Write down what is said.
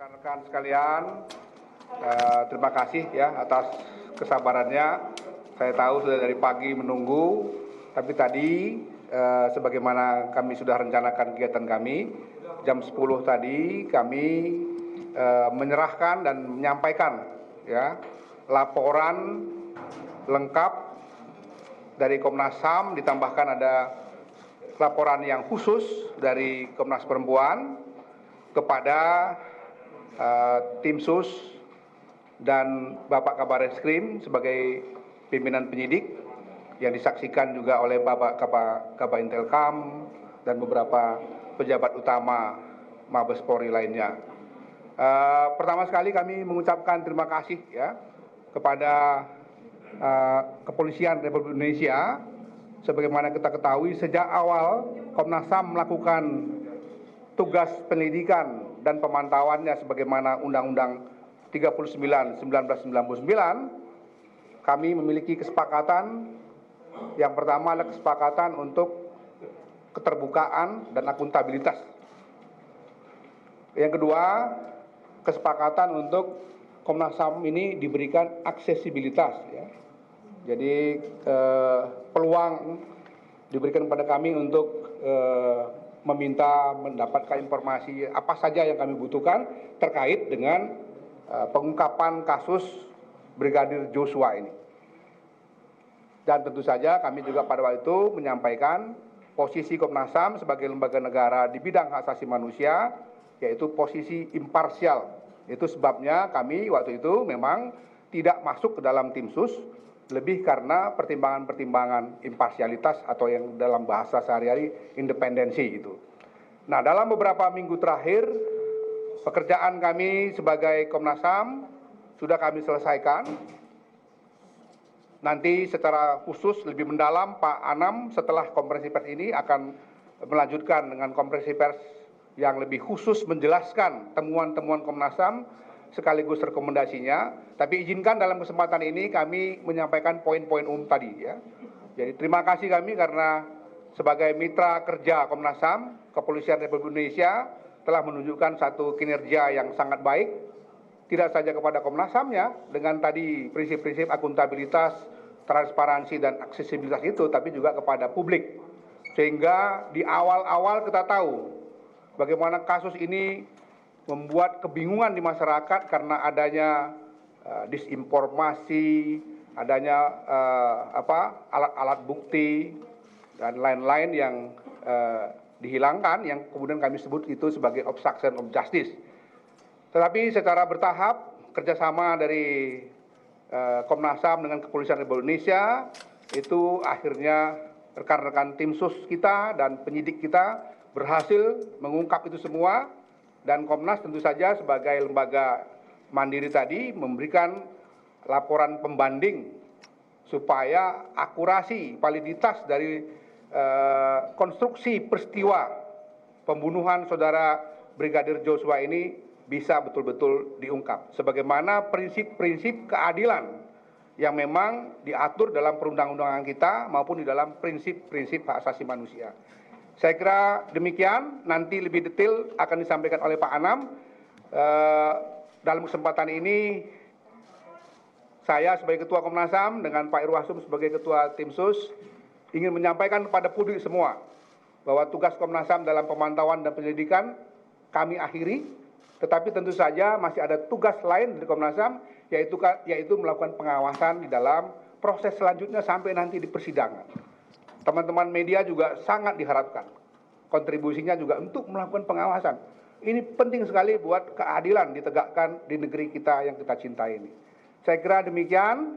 Rekan-rekan sekalian, terima kasih ya atas kesabarannya. Saya tahu sudah dari pagi menunggu, tapi tadi sebagaimana kami sudah rencanakan kegiatan kami, jam 10 tadi kami menyerahkan dan menyampaikan ya laporan lengkap dari Komnas HAM, ditambahkan ada laporan yang khusus dari Komnas Perempuan kepada tim sus dan Bapak Kabar Eskrim sebagai pimpinan penyidik yang disaksikan juga oleh Bapak Kabak Intelkam dan beberapa pejabat utama Mabes Polri lainnya. Pertama sekali kami mengucapkan terima kasih ya kepada Kepolisian Republik Indonesia. Sebagaimana kita ketahui, sejak awal Komnas HAM melakukan tugas penyelidikan dan pemantauannya sebagaimana Undang-Undang 39 1999, kami memiliki kesepakatan. Yang pertama adalah kesepakatan untuk keterbukaan dan akuntabilitas. Yang kedua, kesepakatan untuk Komnas HAM ini diberikan aksesibilitas ya. Jadi peluang diberikan kepada kami untuk meminta mendapatkan informasi apa saja yang kami butuhkan terkait dengan pengungkapan kasus Brigadir Joshua ini. Dan tentu saja kami juga pada waktu itu menyampaikan posisi Komnas HAM sebagai lembaga negara di bidang hak asasi manusia, yaitu posisi imparsial. Itu sebabnya kami waktu itu memang tidak masuk ke dalam tim sus, lebih karena pertimbangan-pertimbangan imparsialitas atau yang dalam bahasa sehari-hari independensi itu. Nah, dalam beberapa minggu terakhir pekerjaan kami sebagai Komnas HAM sudah kami selesaikan. Nanti secara khusus lebih mendalam Pak Anam setelah konferensi pers ini akan melanjutkan dengan konferensi pers yang lebih khusus menjelaskan temuan-temuan Komnas HAM sekaligus rekomendasinya. Tapi izinkan dalam kesempatan ini kami menyampaikan poin-poin umum tadi ya. Jadi terima kasih kami karena sebagai mitra kerja Komnas HAM, Kepolisian Republik Indonesia telah menunjukkan satu kinerja yang sangat baik, tidak saja kepada Komnas HAM-nya dengan tadi prinsip-prinsip akuntabilitas, transparansi dan aksesibilitas itu, tapi juga kepada publik. Sehingga di awal-awal kita tahu bagaimana kasus ini membuat kebingungan di masyarakat karena adanya disinformasi, adanya alat-alat bukti dan lain-lain yang dihilangkan, yang kemudian kami sebut itu sebagai obstruction of justice. Tetapi secara bertahap kerjasama dari Komnas HAM dengan Kepolisian Republik Indonesia itu akhirnya rekan-rekan tim sus kita dan penyidik kita berhasil mengungkap itu semua. Dan Komnas tentu saja sebagai lembaga mandiri tadi memberikan laporan pembanding supaya akurasi, validitas dari konstruksi peristiwa pembunuhan saudara Brigadir Joshua ini bisa betul-betul diungkap. Sebagaimana prinsip-prinsip keadilan yang memang diatur dalam perundang-undangan kita maupun di dalam prinsip-prinsip hak asasi manusia. Saya kira demikian, nanti lebih detail akan disampaikan oleh Pak Anam. Dalam kesempatan ini, saya sebagai Ketua Komnas HAM dengan Pak Irwasum sebagai Ketua Tim Sus, ingin menyampaikan kepada publik semua bahwa tugas Komnas HAM dalam pemantauan dan penyelidikan kami akhiri, tetapi tentu saja masih ada tugas lain dari Komnas HAM, yaitu melakukan pengawasan di dalam proses selanjutnya sampai nanti di persidangan. Teman-teman media juga sangat diharapkan kontribusinya juga untuk melakukan pengawasan. Ini penting sekali buat keadilan ditegakkan di negeri kita yang kita cintai ini. Saya kira demikian.